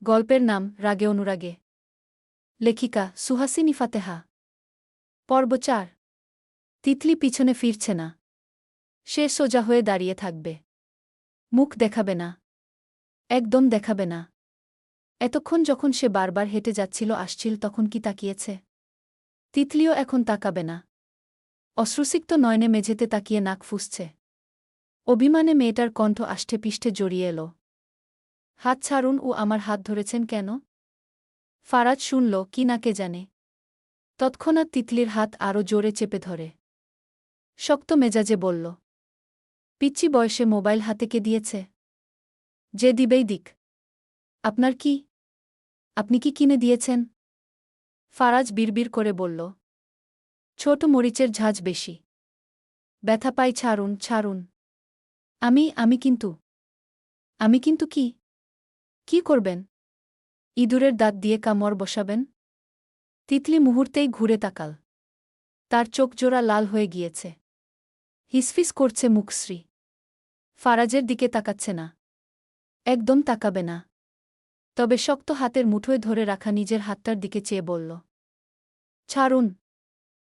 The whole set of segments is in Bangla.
গল্পের নাম রাগে অনুরাগে। লেখিকা সুহাসিনী ফাতেহা। পর্ব ৪। তিতলি পিছনে ফিরছে না। সে সোজা হয়ে দাঁড়িয়ে থাকবে। মুখ দেখাবে না। একদম দেখাবে না। এতক্ষণ যখন সে বারবার হেঁটে যাচ্ছিল আসছিল তখন কি তাকিয়েছে? তিতলিও এখন তাকাবে না। অশ্রুসিক্ত নয়নে মেঝেতে তাকিয়ে নাক ফুঁসছে। অভিমানে মেয়েটার কণ্ঠ আষ্টেপৃষ্ঠে জড়িয়ে এল। হাত ছাড়ুন, ও আমার হাত ধরেছেন কেন? ফারাজ শুনল কি না কে জানে। তৎক্ষণাৎ তিতলির হাত আরও জোরে চেপে ধরে শক্ত মেজাজে বলল, পিচ্চি বয়সে মোবাইল হাতে কে দিয়েছে? যে দিবেই দিক। আপনার কি? আপনি কি কিনে দিয়েছেন? ফারাজ বিড়বিড় করে বলল, ছোট মরিচের ঝাঁজ বেশি। ব্যথা পাই, ছাড়ুন ছাড়ুন। আমি কিন্তু কি? কি করবেন? ইঁদুরের দাঁত দিয়ে কামড় বসাবেন? তিতলি মুহূর্তেই ঘুরে তাকাল। তার চোখজোড়া লাল হয়ে গিয়েছে। হিসফিস করছে মুখশ্রী। ফারাজের দিকে তাকাচ্ছে না। একদম তাকাবে না। তবে শক্ত হাতের মুঠোয় ধরে রাখা নিজের হাতটার দিকে চেয়ে বলল, ছাড়ুন।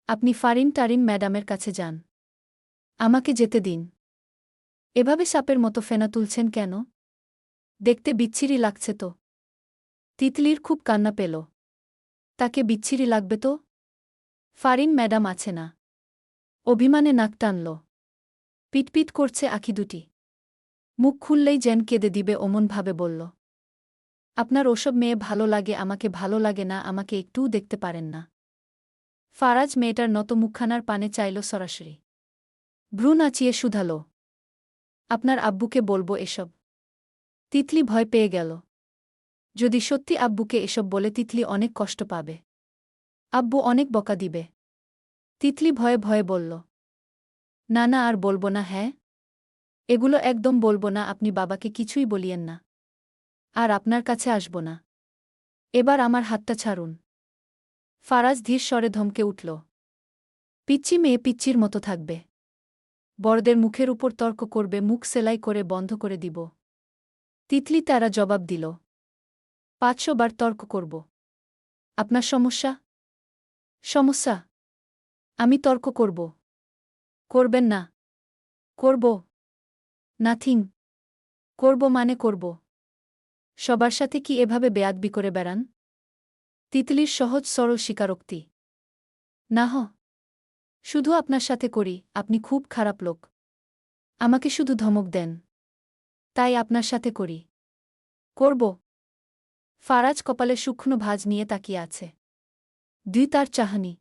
আপনি ফারিন ম্যাডামের কাছে যান। আমাকে যেতে দিন। এভাবে সাপের মতো ফেনা তুলছেন কেন? দেখতে বিচ্ছিরি লাগছে তো। তিতলির খুব কান্না পেল। তাকে বিচ্ছিরি লাগবে তো? ফারিন ম্যাডাম আছে না। অভিমানে নাক টানল। পিটপিট করছে আঁখি দুটি। মুখ খুললেই যেন কেঁদে দিবে অমনভাবে বলল, আপনার ওসব মেয়ে ভালো লাগে, আমাকে ভালো লাগে না, আমাকে একটুও দেখতে পারেন না। ফারাজ মেয়েটার নত মুখখানার পানে চাইল সরাসরি। ভ্রু নাচিয়ে শুধাল, আপনার আব্বুকে বলবো এসব? তিতলি ভয় পেয়ে গেল। যদি সত্যি আব্বুকে এসব বলে তিতলি অনেক কষ্ট পাবে। আব্বু অনেক বকা দিবে। তিতলি ভয়ে ভয়ে বলল, না না, আর বলবো না। হ্যাঁ, এগুলো একদম বলবো না। আপনি বাবাকে কিছুই বলিয়েন না। আর আপনার কাছে আসব না। এবার আমার হাতটা ছাড়ুন। ফারাজ ধীর স্বরে ধমকে উঠল, পিচ্চি মেয়ে পিচ্চির মতো থাকবে। বড়দের মুখের উপর তর্ক করবে, মুখ সেলাই করে বন্ধ করে দিব। তিতলি তারা জবাব দিল, ৫০০ বার তর্ক করব। আপনার সমস্যা? সমস্যা? আমি তর্ক করব? করবেন না। করব। নাথিং। করব মানে করব। সবার সাথে কি এভাবে বেয়াদবি করে বেড়ান? তিতলির সহজ সরল স্বীকারোক্তি, না হ। শুধু আপনার সাথে করি। আপনি খুব খারাপ লোক। আমাকে শুধু ধমক দেন। তাই আপনার সাথে করি। করব। ফারাজ কপালে সূক্ষ্ম ভাঁজ নিয়ে তাকিয়ে আছে। দুই তার চাহানি।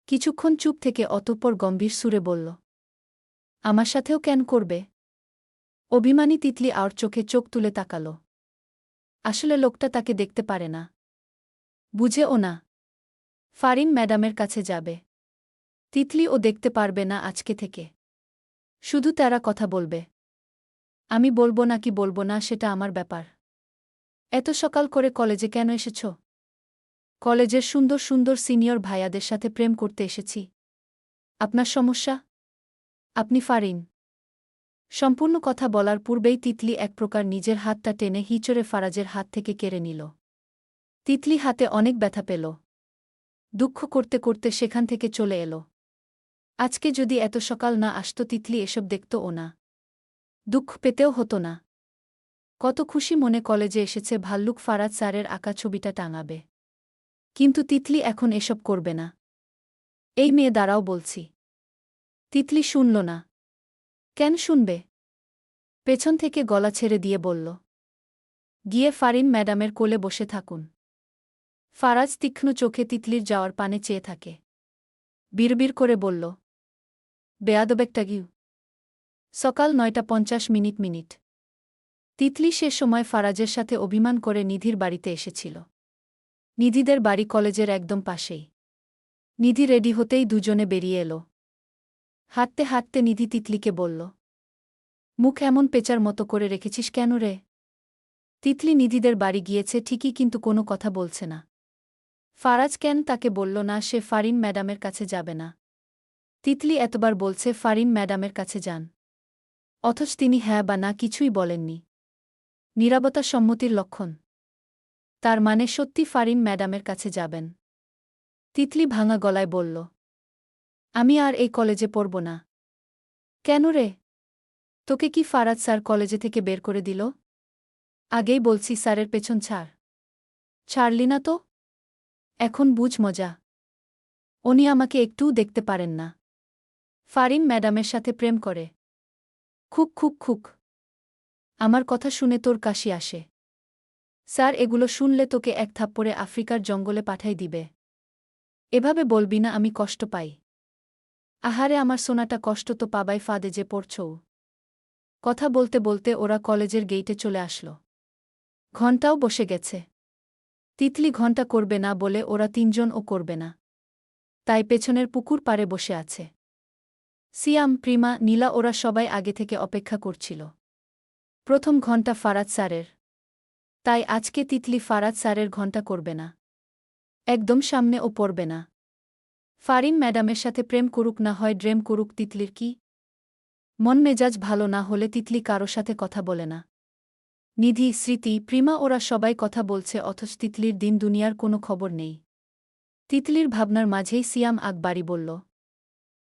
কিছুক্ষণ চুপ থেকে অতঃপর গম্ভীর সুরে বলল, আমার সাথেও কেন করবে? অভিমানী তিতলি আর চোখে চোখ তুলে তাকাল। আসলে লোকটা তাকে দেখতে পারে না। বুঝেও না। ফারিন ম্যাডামের কাছে যাবে। তিতলি ও দেখতে পারবে না আজকে থেকে। শুধু তারা কথা বলবে। আমি বলবো নাকি বলবো না সেটা আমার ব্যাপার। এত সকাল করে কলেজে কেন এসেছ? কলেজের সুন্দর সুন্দর সিনিয়র ভাইয়াদের সাথে প্রেম করতে এসেছি। আপনার সমস্যা? আপনি ফারিন। সম্পূর্ণ কথা বলার পূর্বেই তিতলি এক প্রকার নিজের হাতটা টেনে হিঁচড়ে ফারাজের হাত থেকে কেড়ে নিল। তিতলি হাতে অনেক ব্যথা পেল। দুঃখ করতে করতে সেখান থেকে চলে এল। আজকে যদি এত সকাল না আসত তিতলি এসব দেখতও না। দুঃখ পেতেও হতো না। কত খুশি মনে কলেজে এসেছে, ভাল্লুক ফারাজ স্যারের আঁকা ছবিটা টাঙাবে। কিন্তু তিতলি এখন এসব করবে না। এই মেয়ে দাঁড়াও বলছি। তিতলি শুনল না। কেন শুনবে? পেছন থেকে গলা ছেড়ে দিয়ে বলল, গিয়ে ফারিন ম্যাডামের কোলে বসে থাকুন। ফারাজ তীক্ষ্ণ চোখে তিতলির যাওয়ার পানে চেয়ে থাকে। বিড়বিড় করে বলল, বেয়াদব একটা গিউ। সকাল ৯:৫০ তিতলি সে সময় ফারাজের সাথে অভিমান করে নিধির বাড়িতে এসেছিল। নিধিদের বাড়ি কলেজের একদম পাশেই। নিধি রেডি হতেই দুজনে বেরিয়ে এল। হাঁটতে হাঁটতে নিধি তিতলিকে বলল, মুখ এমন পেঁচার মতো করে রেখেছিস কেন রে? তিতলি নিধিদের বাড়ি গিয়েছে ঠিকই, কিন্তু কোনো কথা বলছে না। ফারাজ কেন তাকে বলল না সে ফারিন ম্যাডামের কাছে যাবে না? তিতলি এতবার বলছে ফারিন ম্যাডামের কাছে যান, অথচ তিনি হ্যাঁ বা না কিছুই বলেননি। নীরবতা সম্মতির লক্ষণ। তার মানে সত্যি ফারিন ম্যাডামের কাছে যাবেন? তিতলি ভাঙা গলায় বলল, আমি আর এই কলেজে পড়ব না। কেন রে? তোকে কি ফারাদ স্যার কলেজে থেকে বের করে দিল? আগেই বলছি স্যারের পেছন ছাড়। ছাড়লি না তো? এখন বুঝ মজা। উনি আমাকে একটুও দেখতে পারেন না। ফারিন ম্যাডামের সাথে প্রেম করে। খুক খুক খুক। আমার কথা শুনে তোর কাশি আসে? স্যার এগুলো শুনলে তোকে এক থাপ্পড়ে আফ্রিকার জঙ্গলে পাঠাই দিবে। এভাবে বলবি না, আমি কষ্ট পাই। আহারে আমার সোনাটা, কষ্ট তো পাবাই, ফাঁদে যে পড়ছও। কথা বলতে বলতে ওরা কলেজের গেইটে চলে আসল। ঘণ্টাও বসে গেছে। তিতলি ঘণ্টা করবে না বলে ওরা তিনজনও করবে না। তাই পেছনের পুকুর পাড়ে বসে আছে। সিয়াম, প্রিমা, নীলা ওরা সবাই আগে থেকে অপেক্ষা করছিল। প্রথম ঘণ্টা ফারাদ স্যারের। তাই আজকে তিতলি ফারাদ স্যারের ঘণ্টা করবে না। একদম সামনে ও পড়বে না। ফারিন ম্যাডামের সাথে প্রেম করুক না হয় ড্রেম করুক, তিতলির কি? মন মেজাজ ভালো না হলে তিতলি কারো সাথে কথা বলে না। নিধি, স্মৃতি, প্রিমা ওরা সবাই কথা বলছে, অথচ তিতলির দিন দুনিয়ার কোনো খবর নেই। তিতলির ভাবনার মাঝেই সিয়াম আগ বাড়ি বলল,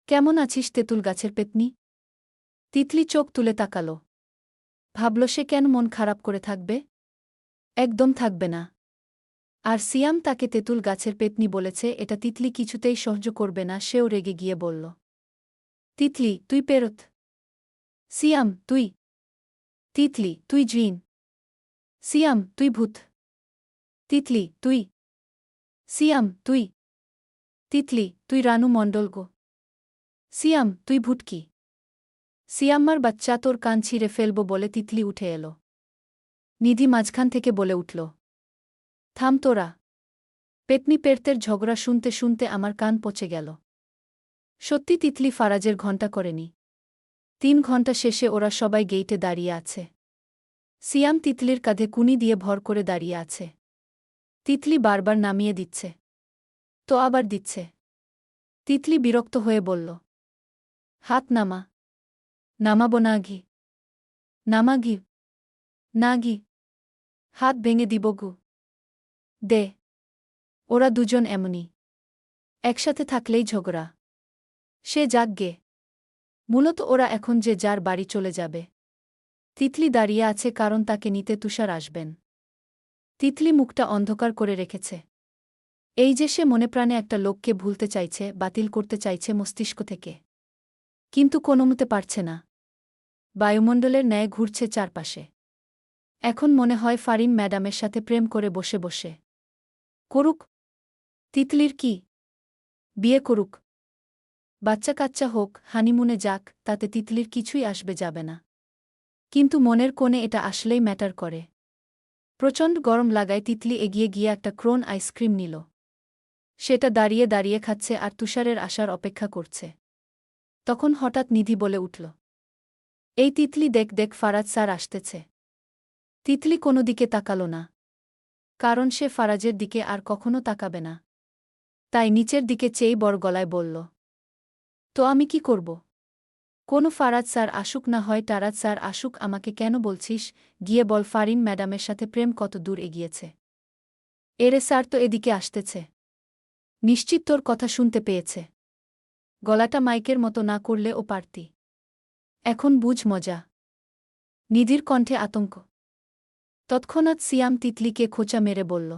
কেমন আছিস তেঁতুল গাছের পেতনি? তিতলি চোখ তুলে তাকাল। ভাবল সে কেন মন খারাপ করে থাকবে? একদম থাকবে না। আর সিয়াম তাকে তেঁতুল গাছের পেতনি বলেছে, এটা তিতলি কিছুতেই সহ্য করবে না। সেও রেগে গিয়ে বলল, তিতলি তুই পেরত। সিয়াম তুই। তিতলি তুই জিন। সিয়াম তুই ভূত। তিতলি তুই। সিয়াম তুই। তিতলি তুই রানু মণ্ডল গো। সিয়াম তুই ভুটকি। সিয়াম্মার বাচ্চা, তোর কান ছিঁড়ে ফেলব বলে তিতলি উঠে এল। নিধি মাঝখান থেকে বলে উঠল, থাম তোরা। পেতনি পেরতের ঝগড়া শুনতে শুনতে আমার কান পচে গেল। সত্যি তিতলি ফারাজের ঘণ্টা করেনি। 3 ঘণ্টা শেষে ওরা সবাই গেইটে দাঁড়িয়ে আছে। সিয়াম তিতলির কাঁধে কুনি দিয়ে ভর করে দাঁড়িয়ে আছে। তিতলি বারবার নামিয়ে দিচ্ছে, তো আবার দিচ্ছে। তিতলি বিরক্ত হয়ে বলল, হাত নামা। নামাবো না ঘি। নামা ঘি। না ঘি। হাত ভেঙে দিব গু। দে। ওরা দুজন এমনই, একসাথে থাকলেই ঝগড়া। সে যাক গে। মূলত ওরা এখন যে যার বাড়ি চলে যাবে। তিতলি দাঁড়িয়ে আছে কারণ তাকে নিতে তুষার আসবেন। তিতলি মুখটা অন্ধকার করে রেখেছে। এই যে সে মনে প্রাণে একটা লোককে ভুলতে চাইছে, বাতিল করতে চাইছে মস্তিষ্ক থেকে, কিন্তু কোনোমতে পারছে না। বায়ুমণ্ডলের ন্যায় ঘুরছে চারপাশে। এখন মনে হয় ফারিন ম্যাডামের সাথে প্রেম করে বসে বসে। করুক। তিতলির কি? বিয়ে করুক। বাচ্চা কাচ্চা হোক, হানিমুনে যাক, তাতে তিতলির কিছুই আসবে যাবে না। কিন্তু মনের কোণে এটা আসলেই ম্যাটার করে। প্রচণ্ড গরম লাগায় তিতলি এগিয়ে গিয়ে একটা ক্রোন আইসক্রিম নিল। সেটা দাঁড়িয়ে দাঁড়িয়ে খাচ্ছে আর তুষারের আসার অপেক্ষা করছে। তখন হঠাৎ নিধি বলে উঠল, এই তিতলি দেখ দেখ, ফারাজ স্যার আসতেছে। তিতলি কোনো দিকে তাকাল না, কারণ সে ফারাজের দিকে আর কখনো তাকাবে না। তাই নিচের দিকে চেয়েই বড় গলায় বলল, তো আমি কি করব? কোনো ফারাজ স্যার আসুক না হয় টারাজ স্যার আসুক, আমাকে কেন বলছিস? গিয়ে বল ফারিন ম্যাডামের সাথে প্রেম কত দূর এগিয়েছে। এরে স্যার তো এদিকে আসতেছে। নিশ্চিত তোর কথা শুনতে পেয়েছে। গলাটা মাইকের মতো না করলে ও পারতি। এখন বুঝ মজা। নিধির কণ্ঠে আতঙ্ক। তৎক্ষণাৎ সিয়াম তিতলিকে খোঁচা মেরে বলল,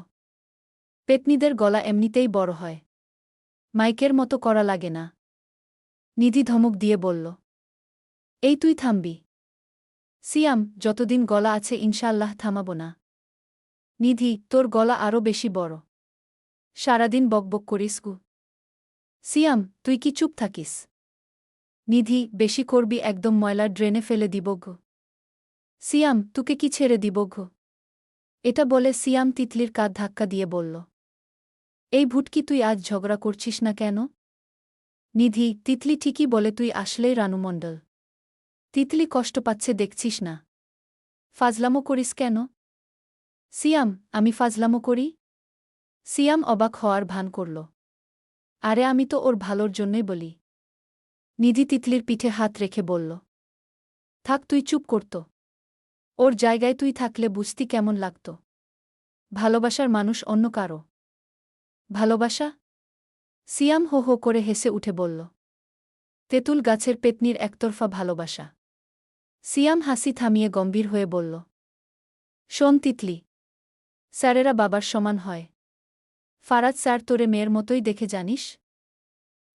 পেতনিদের গলা এমনিতেই বড় হয়, মাইকের মতো করা লাগে না। নিধি ধমক দিয়ে বলল, এই তুই থামবি? সিয়াম, যতদিন গলা আছে ইনশাল্লাহ থামাব না। নিধি, তোর গলা আরও বেশি বড়। সারাদিন বকবক করিস গু। সিয়াম, তুই কি চুপ থাকিস? নিধি, বেশি করবি একদম ময়লা ড্রেনে ফেলে দিব গো। সিয়াম, তুকে কি ছেড়ে দিব গো? এটা বলে সিয়াম তিতলির কাঁধ ধাক্কা দিয়ে বলল, এই ভুটকি, তুই আজ ঝগড়া করছিস না কেন? নিধি, তিতলি ঠিকই বলে, তুই আসলেই রানু মণ্ডল। তিতলি কষ্ট পাচ্ছে দেখছিস না? ফাজলামো করিস কেন? সিয়াম, আমি ফাজলামো করি? সিয়াম অবাক হওয়ার ভান করল, আরে আমি তো ওর ভালোর জন্যই বলি। নিধি তিতলির পিঠে হাত রেখে বলল, থাক তুই চুপ করত। ওর জায়গায় তুই থাকলে বুঝতি কেমন লাগত। ভালোবাসার মানুষ অন্য কারো ভালোবাসা? সিয়াম হো হো করে হেসে উঠে বলল। তেঁতুল গাছের পেতনির একতরফা ভালোবাসা। সিয়াম হাসি থামিয়ে গম্ভীর হয়ে বলল। শোন তিতলি, স্যারেরা বাবার সমান হয়। ফারাজ স্যার তোরে মেয়ের মতোই দেখে জানিস?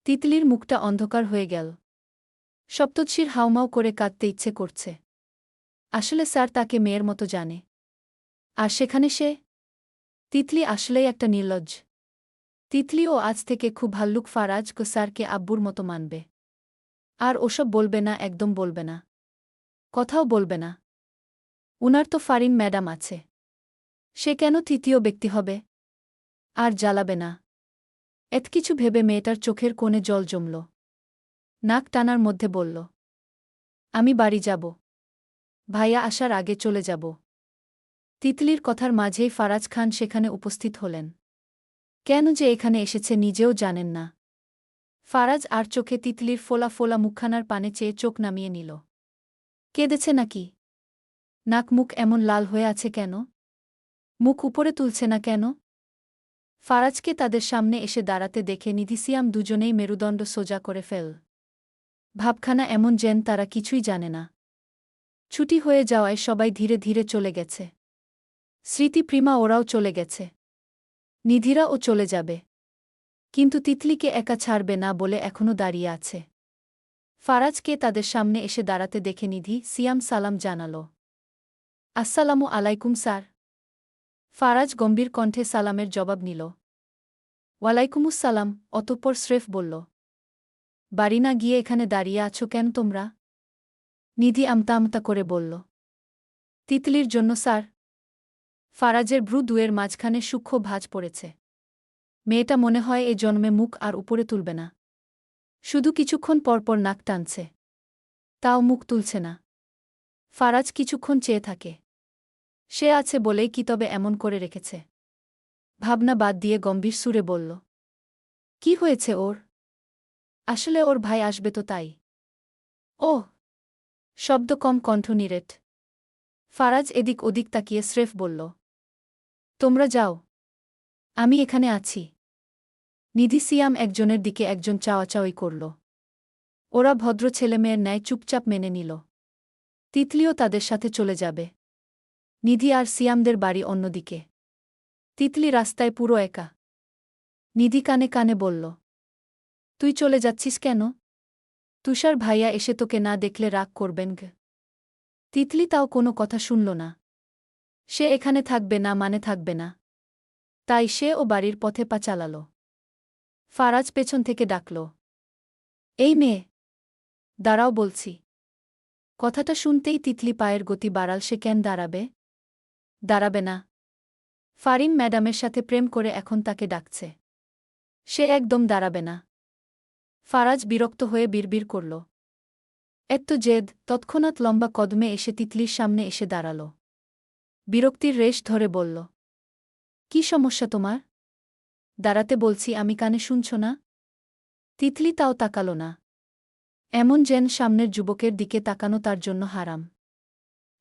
তিতলির মুখটা অন্ধকার হয়ে গেল। সপ্তর্ষির হাউমাউ করে কাঁদতে ইচ্ছে করছে। আসলে স্যার তাকে মেয়ের মতো জানে। আর সেখানে সে? তিতলি আসলেই একটা নির্লজ্জ। তিতলিও আজ থেকে খুব ভাল্লুক ফারাজকে স্যারকে আব্বুর মতো মানবে। আর ওসব বলবে না, একদম বলবে না। কথাও বলবে না। উনার তো ফারিন ম্যাডাম আছে। সে কেন তৃতীয় ব্যক্তি হবে? আর জ্বালাবে না। এত কিছু ভেবে মেয়েটার চোখের কোণে জল জমল। নাক টানার মধ্যে বলল। আমি বাড়ি যাব। ভাইয়া আসার আগে চলে যাব। তিতলির কথার মাঝেই ফারাজ খান সেখানে উপস্থিত হলেন। কেন যে এখানে এসেছে নিজেও জানেন না। ফারাজ আর চোখে তিতলির ফোলা ফোলা মুখখানার পানে চেয়ে চোখ নামিয়ে নিল। কেঁদেছে নাকি? নাক মুখ এমন লাল হয়ে আছে কেন? মুখ উপরে তুলছে না কেন? ফারাজকে তাদের সামনে এসে দাঁড়াতে দেখে নিধি সিয়াম দুজনেই মেরুদণ্ড সোজা করে ফেল। ভাবখানা এমন যেন তারা কিছুই জানে না। ছুটি হয়ে যাওয়ায় সবাই ধীরে ধীরে চলে গেছে। স্মৃতি প্রিমা ওরাও চলে গেছে। নিধিরাও চলে যাবে। কিন্তু তিতলিকে একা ছাড়বে না বলে এখনও দাঁড়িয়ে আছে। ফারাজকে তাদের সামনে এসে দাঁড়াতে দেখে নিধি সিয়াম সালাম জানাল। আসসালামু আলাইকুম স্যার। ফারাজ গম্ভীর কণ্ঠে সালামের জবাব নিল। ওয়ালাইকুমুসসালাম। অতঃপর স্রেফ বলল। বাড়ি না গিয়ে এখানে দাঁড়িয়ে আছো কেন তোমরা? নিধি আমতা আমতা করে বলল। তিতলির জন্য স্যার। ফারাজের ভ্রু দুয়ের মাঝখানে সূক্ষ্ম ভাঁজ পড়েছে। মেয়েটা মনে হয় এ জন্মে মুখ আর উপরে তুলবে না। শুধু কিছুক্ষণ পরপর নাক টানছে। তাও মুখ তুলছে না। ফারাজ কিছুক্ষণ চেয়ে থাকে। সে আছে বলেই কি তবে এমন করে রেখেছে? ভাবনা বাদ দিয়ে গম্ভীর সুরে বলল। কি হয়েছে ওর? আসলে ওর ভাই আসবে তো তাই। ওহ! শব্দ কম, কণ্ঠ নিরেট। ফারাজ এদিক ওদিক তাকিয়ে স্রেফ বলল। তোমরা যাও। আমি এখানে আছি। নিধি সিয়াম একজনের দিকে একজন চাওয়াচাওয়ি করল। ওরা ভদ্র ছেলেমেয়ের ন্যায় চুপচাপ মেনে নিল। তিতলিও তাদের সাথে চলে যাবে। নিধি আর সিয়ামদের বাড়ি অন্যদিকে। তিতলি রাস্তায় পুরো একা। নিধি কানে কানে বলল। তুই চলে যাচ্ছিস কেন? তুষার ভাইয়া এসে তোকে না দেখলে রাগ করবেন গে। তিতলি তাও কোনো কথা শুনল না। সে এখানে থাকবে না মানে থাকবে না। তাই সে ও বাড়ির পথে পা চালাল। ফারাজ পেছন থেকে ডাকল। এই মেয়ে! দাঁড়াও বলছি। কথাটা শুনতেই তিতলি পায়ের গতি বাড়াল। সে কেন দাঁড়াবে? দাঁড়াবে না। ফারিন ম্যাডামের সাথে প্রেম করে এখন তাকে ডাকছে। সে একদম দাঁড়াবে না। ফারাজ বিরক্ত হয়ে বিড়বিড় করল। এত্ত জেদ! তৎক্ষণাৎ লম্বা কদমে এসে তিতলির সামনে এসে দাঁড়াল। বিরক্তির রেশ ধরে বলল। কি সমস্যা তোমার? দাঁড়াতে বলছি আমি, কানে শুনছ না? তিতলি তাও তাকাল না। এমন যেন সামনের যুবকের দিকে তাকানো তার জন্য হারাম।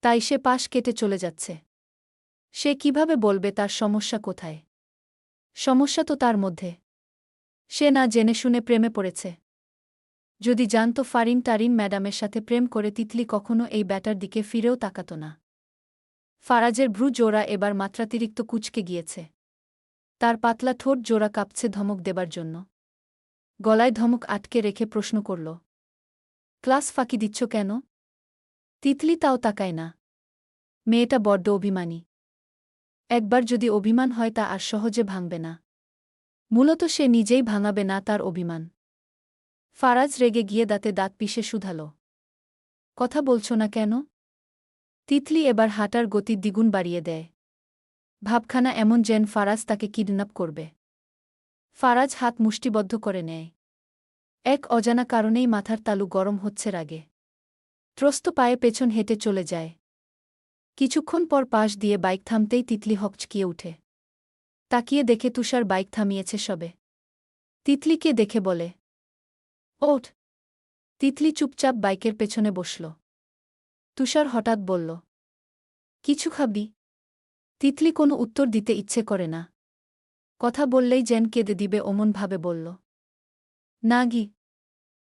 তাই সে পাশ কেটে চলে যাচ্ছে। সে কিভাবে বলবে তার সমস্যা কোথায়? সমস্যা তো তার মধ্যে। সে না জেনে শুনে প্রেমে পড়েছে। যদি জানত ফারিন টারিন ম্যাডামের সাথে প্রেম করে তিতলি কখনো এই ব্যাটার দিকে ফিরেও তাকাত না। ফারাজের ভ্রু জোড়া এবার মাত্রাতিরিক্ত কুঁচকে গিয়েছে। তার পাতলা ঠোঁট জোড়া কাঁপছে ধমক দেবার জন্য। গলায় ধমক আটকে রেখে প্রশ্ন করল। ক্লাস ফাঁকি দিচ্ছ কেন? তিতলি তাও তাকায় না। মেয়েটা বড্ড অভিমানী। একবার যদি অভিমান হয় তা আর সহজে ভাঙবে না। মূলত সে নিজেই ভাঙাবে না তার অভিমান। ফারাজ রেগে গিয়ে দাঁতে দাঁত পিষে শুধাল। কথা বলছ না কেন? তিতলি এবার হাঁটার গতি দ্বিগুণ বাড়িয়ে দেয়। ভাবখানা এমন যেন ফারাজ তাকে কিডন্যাপ করবে। ফারাজ হাত মুষ্টিবদ্ধ করে নেয়। এক অজানা কারণেই মাথার তালু গরম হচ্ছে রাগে। ত্রস্ত পায়ে পেছন হেঁটে চলে যায়। কিছুক্ষণ পর পাশ দিয়ে বাইক থামতেই তিতলি হকচকিয়ে উঠে। তাকিয়ে দেখে তুষার বাইক থামিয়েছে সবে। তিতলিকে দেখে বলে। ওঠ! তিতলি চুপচাপ বাইকের পেছনে বসল। তুষার হঠাৎ বলল। কিছু খাবি? তিতলি কোনো উত্তর দিতে ইচ্ছে করে না। কথা বললেই যেন কেঁদে দিবে অমন ভাবে বলল। না গি।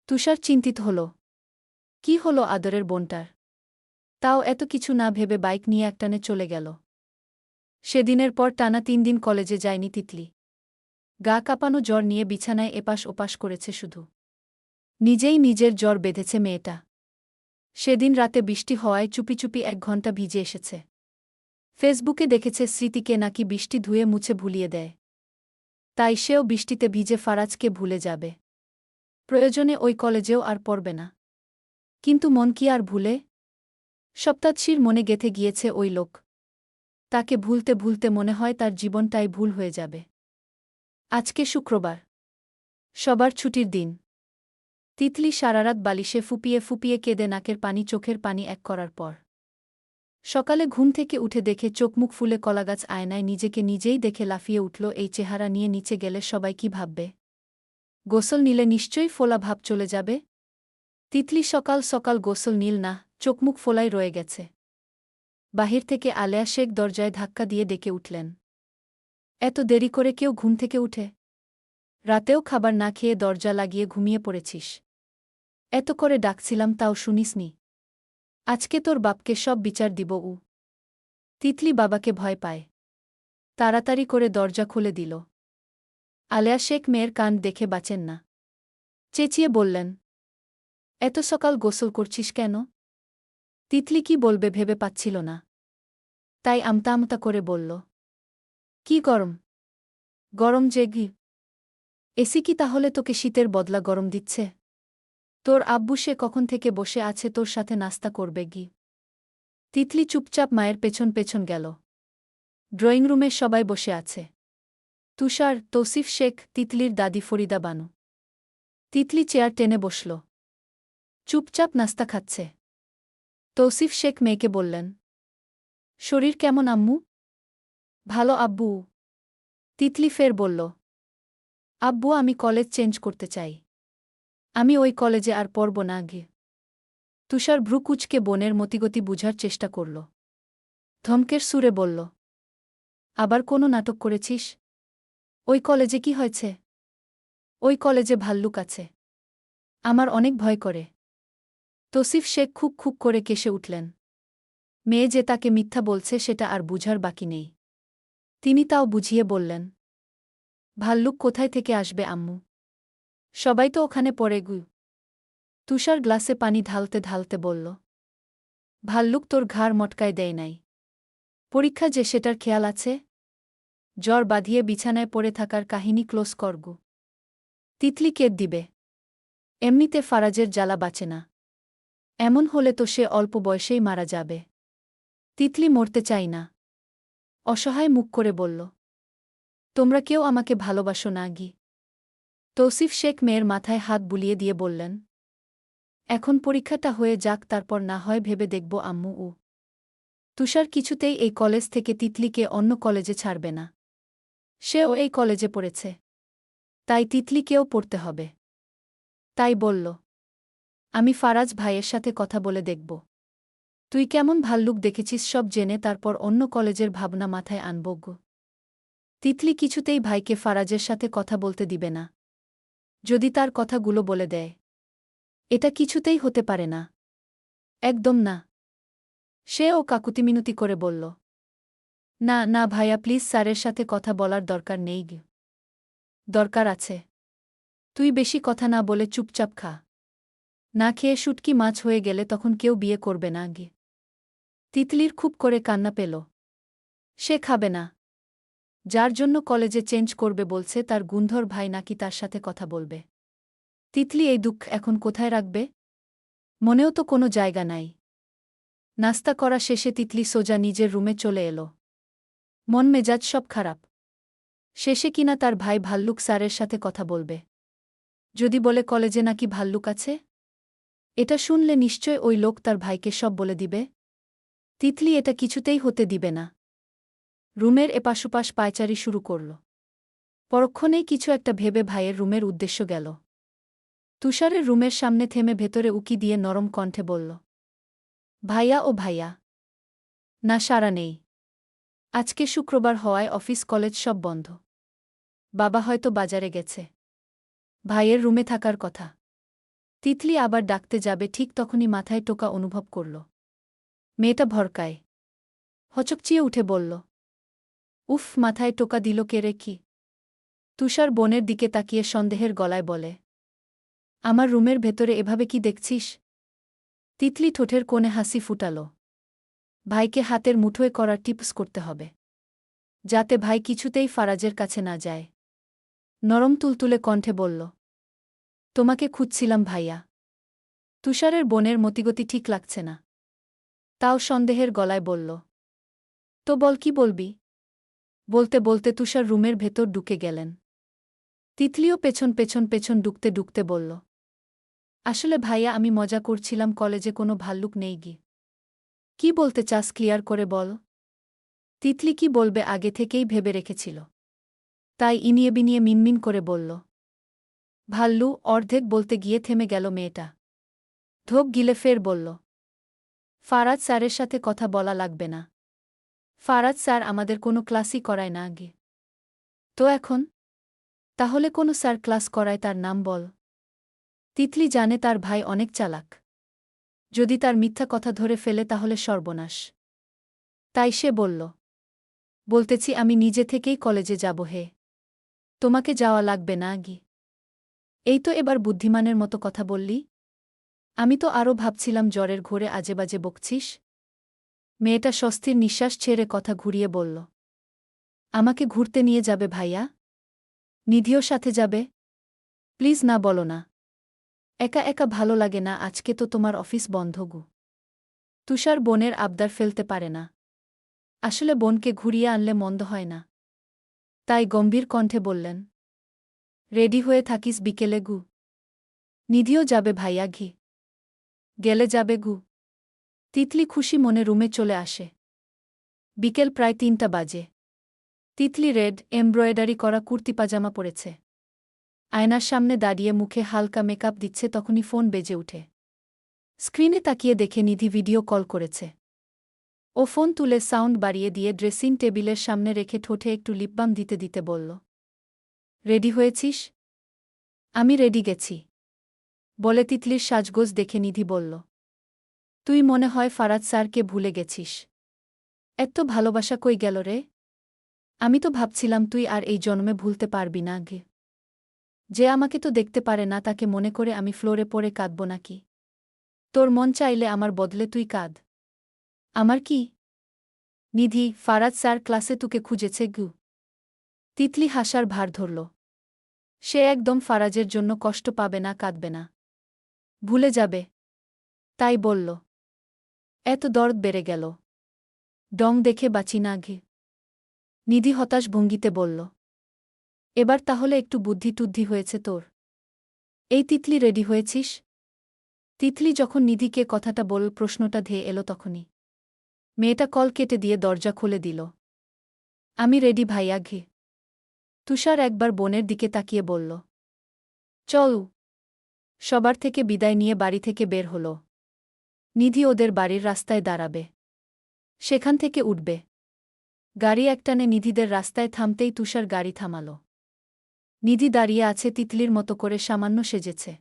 তুষার চিন্তিত হল। কি হলো আদরের বোনটার? তাও এত কিছু না ভেবে বাইক নিয়ে একটানে চলে গেল। সেদিনের পর টানা 3 দিন কলেজে যায়নি তিতলি। গা কাঁপানো জ্বর নিয়ে বিছানায় এপাশ ওপাশ করেছে শুধু। নিজেই নিজের জ্বর বেঁধেছে মেয়েটা। সেদিন রাতে বৃষ্টি হওয়ায় চুপি চুপি 1 ঘণ্টা ভিজে এসেছে। ফেসবুকে দেখেছে স্মৃতিকে নাকি বৃষ্টি ধুয়ে মুছে ভুলিয়ে দেয়। তাই সেও বৃষ্টিতে ভিজে ফারাজকে ভুলে যাবে। প্রয়োজনে ওই কলেজেও আর পড়বে না। কিন্তু মন কি আর ভুলে? সপ্তাৎসির মনে গেঁথে গিয়েছে ওই লোক। তাকে ভুলতে ভুলতে মনে হয় তার জীবনটাই ভুল হয়ে যাবে। আজকে শুক্রবার। সবার ছুটির দিন। তিতলি সারারাত বালিশে ফুপিয়ে ফুপিয়ে কেঁদে নাকের পানি চোখের পানি এক করার পর সকালে ঘুম থেকে উঠে দেখে চোখমুখ ফুলে কলাগাছ আয়নায় নিজেকে নিজেই দেখে লাফিয়ে উঠল। এই চেহারা নিয়ে নিচে গেলে সবাই কি ভাববে? গোসল নিলে নিশ্চয়ই ফোলা ভাব চলে যাবে। তিতলি সকাল সকাল গোসল নিল না, চোখমুখ ফোলাই রয়ে গেছে। বাহির থেকে আলেয়া শেখ দরজায় ধাক্কা দিয়ে ডেকে উঠলেন। এত দেরি করে কেউ ঘুম থেকে উঠে? রাতেও খাবার না খেয়ে দরজা লাগিয়ে ঘুমিয়ে পড়েছিস? এত করে ডাকছিলাম তাও শুনিসনি? আজকে তোর বাপকে সব বিচার দিব। তিতলি বাবাকে ভয় পায়। তাড়াতাড়ি করে দরজা খুলে দিল। আলেয়া শেখ মেয়ের কান দেখে বাঁচেন না। চেঁচিয়ে বললেন, এত সকাল গোসল করছিস কেন? তিতলি কি বলবে ভেবে পাচ্ছিল না। তাই আমতা আমতা করে বলল, কি গরম? গরম যে ঘি। এসি কি তাহলে তোকে শীতের বদলা গরম দিচ্ছে? তোর আব্বু সে কখন থেকে বসে আছে তোর সাথে নাস্তা করবে গি। তিতলি চুপচাপ মায়ের পেছন পেছন গেল। ড্রয়িং রুমে সবাই বসে আছে। তুষার, তৌসিফ শেখ, তিতলির দাদি ফরিদা বানু। তিতলি চেয়ার টেনে বসল। চুপচাপ নাস্তা খাচ্ছে। তৌসিফ শেখ মেয়েকে বললেন, শরীর কেমন আম্মু? ভালো আব্বু। তিতলি ফের বলল, আব্বু আমি কলেজ চেঞ্জ করতে চাই। আমি ওই কলেজে আর পড়ব না গে। তুষার ভ্রু কুঁচকে বোনের মতিগতি বুঝার চেষ্টা করল। ধমকের সুরে বলল, আবার কোনো নাটক করেছিস? ওই কলেজে কি হয়েছে? ওই কলেজে ভাল্লুক আছে। আমার অনেক ভয় করে। তৌসিফ শেখ খুব খুব করে কেসে উঠলেন। মেয়ে যে তাকে মিথ্যা বলছে সেটা আর বুঝার বাকি নেই। তিনি তাও বুঝিয়ে বললেন, ভাল্লুক কোথায় থেকে আসবে আম্মু? সবাই তো ওখানে পড়ে গু। তুষার গ্লাসে পানি ঢালতে ঢালতে বলল, ভাল্লুক তোর ঘাড় মটকায় দেয় নাই? পরীক্ষা যে সেটার খেয়াল আছে? জ্বর বাঁধিয়ে বিছানায় পড়ে থাকার কাহিনী ক্লোজ করগু। তিতলি কেদ দিবে। এমনিতে ফারাজের জ্বালা বাঁচে না। এমন হলে তো সে অল্প বয়সেই মারা যাবে। তিতলি মরতে চাই না। অসহায় মুখ করে বলল, তোমরা কেউ আমাকে ভালোবাসো না গি। তৌসিফ শেখ মেয়ের মাথায় হাত বুলিয়ে দিয়ে বললেন, এখন পরীক্ষাটা হয়ে যাক, তারপর না হয় ভেবে দেখব আম্মু। তুষার কিছুতেই এই কলেজ থেকে তিতলিকে অন্য কলেজে ছাড়বে না। সেও এই কলেজে পড়েছে। তাই তিতলিকেও পড়তে হবে। তাই বলল, আমি ফারাজ ভাইয়ের সাথে কথা বলে দেখব। তুই কেমন ভাল্লুক দেখেছিস সব জেনে তারপর অন্য কলেজের ভাবনা মাথায় আনব গো। তিতলি কিছুতেই ভাইকে ফারাজের সাথে কথা বলতে দিবে না। যদি তার কথাগুলো বলে দেয়। এটা কিছুতেই হতে পারে না। একদম না। সেও কাকুতিমিনতি করে বলল, না না ভাইয়া প্লিজ, স্যারের সাথে কথা বলার দরকার নেই গে। দরকার আছে। তুই বেশি কথা না বলে চুপচাপ খা। না খেয়ে শুটকি মাছ হয়ে গেলে তখন কেউ বিয়ে করবে না গে। তিতলির খুব করে কান্না পেল। সে খাবে না। যার জন্য কলেজে চেঞ্জ করবে বলছে তার গুন্ধর ভাই নাকি তার সাথে কথা বলবে। তিতলি এই দুঃখ এখন কোথায় রাখবে? মনেও তো কোনো জায়গা নাই। নাস্তা করা শেষে তিতলি সোজা নিজের রুমে চলে এলো। মন মেজাজ সব খারাপ। শেষে কিনা তার ভাই ভাল্লুক স্যারের সাথে কথা বলবে। যদি বলে কলেজে নাকি ভাল্লুক আছে? এটা শুনলে নিশ্চয় ওই লোক তার ভাইকে সব বলে দিবে। তিতলি এটা কিছুতেই হতে দিবে না। রুমের এপাশুপাশ পায়চারি শুরু করল। পরক্ষণেই কিছু একটা ভেবে ভাইয়ের রুমের উদ্দেশ্য গেল। তুষারের রুমের সামনে থেমে ভেতরে উকি দিয়ে নরম কণ্ঠে বলল, ভাইয়া ও ভাইয়া। না, সাড়া নেই। আজকে শুক্রবার হওয়ায় অফিস কলেজ সব বন্ধ। বাবা হয়তো বাজারে গেছে। ভাইয়ের রুমে থাকার কথা। তিতলি আবার ডাকতে যাবে ঠিক তখনই মাথায় টোকা অনুভব করল। মেয়েটা ভরকায়। হচকচিয়ে উঠে বলল, উফ, মাথায় টোকা দিল কে রে কি? তুষার বোনের দিকে তাকিয়ে সন্দেহের গলায় বলে, আমার রুমের ভেতরে এভাবে কি দেখছিস? তিতলি ঠোঁটের কোণে হাসি ফুটাল। ভাইকে হাতের মুঠোয় করার টিপস করতে হবে, যাতে ভাই কিছুতেই ফারাজের কাছে না যায়। নরম তুলতুলে কণ্ঠে বলল, তোমাকে খুঁজছিলাম ভাইয়া। তুষারের বোনের মতিগতি ঠিক লাগছে না। তাও সন্দেহের গলায় বলল, তো বল, কি বলবি? বলতে বলতে তুষার রুমের ভেতর ঢুকে গেলেন। তিতলিও পেছন পেছন পেছন ঢুকতে ঢুকতে বলল, আসলে ভাইয়া, আমি মজা করছিলাম, কলেজে কোনো ভাল্লুক নেই গি। কি বলতে চাস ক্লিয়ার করে বল। তিতলি কি বলবে আগে থেকেই ভেবে রেখেছিল, তাই ইনিয়ে বিনিয়ে মিনমিন করে বলল, ভাল্লু। অর্ধেক বলতে গিয়ে থেমে গেল মেয়েটা। ঢোক গিলে ফের বলল, ফারাজ স্যারের সাথে কথা বলা লাগবে না। ফারাজ স্যার আমাদের কোনো ক্লাসই করায় না আগে। তো এখন? তাহলে কোনো স্যার ক্লাস করায়, তার নাম বল। তিতলি জানে তার ভাই অনেক চালাক। যদি তার মিথ্যা কথা ধরে ফেলে তাহলে সর্বনাশ। তাই সে বলল, বলতেছি আমি নিজে থেকেই কলেজে যাব হে। তোমাকে যাওয়া লাগবে না আগে। এই তো এবার বুদ্ধিমানের মতো কথা বললি। আমি তো আরও ভাবছিলাম জ্বরের ঘোরে আজেবাজে বকছিস। মেয়েটা স্বস্তির নিঃশ্বাস ছেড়ে কথা ঘুরিয়ে বলল, আমাকে ঘুরতে নিয়ে যাবে ভাইয়া? নিধিও সাথে যাবে? প্লিজ না বলো না। একা একা ভালো লাগে না, আজকে তো তোমার অফিস বন্ধ গু। তুষার বোনের আবদার ফেলতে পারে না। আসলে বোনকে ঘুরিয়ে আনলে মন্দ হয় না। তাই গম্ভীর কণ্ঠে বললেন, রেডি হয়ে থাকিস বিকেলে গু। নিধিও যাবে ভাইয়া ঘি। গেলে যাবে গু। তিতলি খুশি মনে রুমে চলে আসে। বিকেল প্রায় ৩টা বাজে। তিতলি রেড এমব্রয়েডারি করা কুর্তি পাজামা পরেছে। আয়নার সামনে দাঁড়িয়ে মুখে হালকা মেকআপ দিচ্ছে, তখনই ফোন বেজে উঠে। স্ক্রিনে তাকিয়ে দেখে নিধি ভিডিও কল করেছে। ও ফোন তুলে সাউন্ড বাড়িয়ে দিয়ে ড্রেসিং টেবিলের সামনে রেখে ঠোঁটে একটু লিপবাম দিতে দিতে বলল, রেডি হয়েছিস? আমি রেডি গেছি বলে তিতলির সাজগোজ দেখে নিধি বলল, তুই মনে হয় ফারাজ স্যারকে ভুলে গেছিস। এত ভালোবাসা কই গেল রে? আমি তো ভাবছিলাম তুই আর এই জন্মে ভুলতে পারবি না গে। যে আমাকে তো দেখতে পারে না, তাকে মনে করে আমি ফ্লোরে পড়ে কাঁদব নাকি? তোর মন চাইলে আমার বদলে তুই কাঁদ। আমার কি? নিধি, ফারাজ স্যার ক্লাসে তোকে খুঁজেছে গু। তিতলি হাসার ভার ধরল। সে একদম ফারাজের জন্য কষ্ট পাবে না, কাঁদবে না, ভুলে যাবে। তাই বলল। এত দরদ বেড়ে গেল। ডং দেখে বাঁচি না ঘে। নিধি হতাশ ভঙ্গিতে বলল, এবার তাহলে একটু বুদ্ধি টুদ্ধি হয়েছে তোর। এই তিতলি, রেডি হয়েছিস? তিতলি যখন নিধিকে কথাটা বলল, প্রশ্নটা ধেয়ে এলো তখনই। মেয়েটা কল কেটে দিয়ে দরজা খুলে দিল। আমি রেডি ভাইয়া ঘে। তুষার একবার বোনের দিকে তাকিয়ে বলল, চল। সবার থেকে বিদায় নিয়ে বাড়ি থেকে বের হল। নিধি ওদের বাড়ির রাস্তায় দাঁড়াবে। সেখান থেকে উঠবে। গাড়ি একটানে নিধিদের রাস্তায় থামতেই তুষার গাড়ি থামাল। নিধি দাঁড়িয়ে আছে তিতলির মতো করে, সামান্য সেজেছে।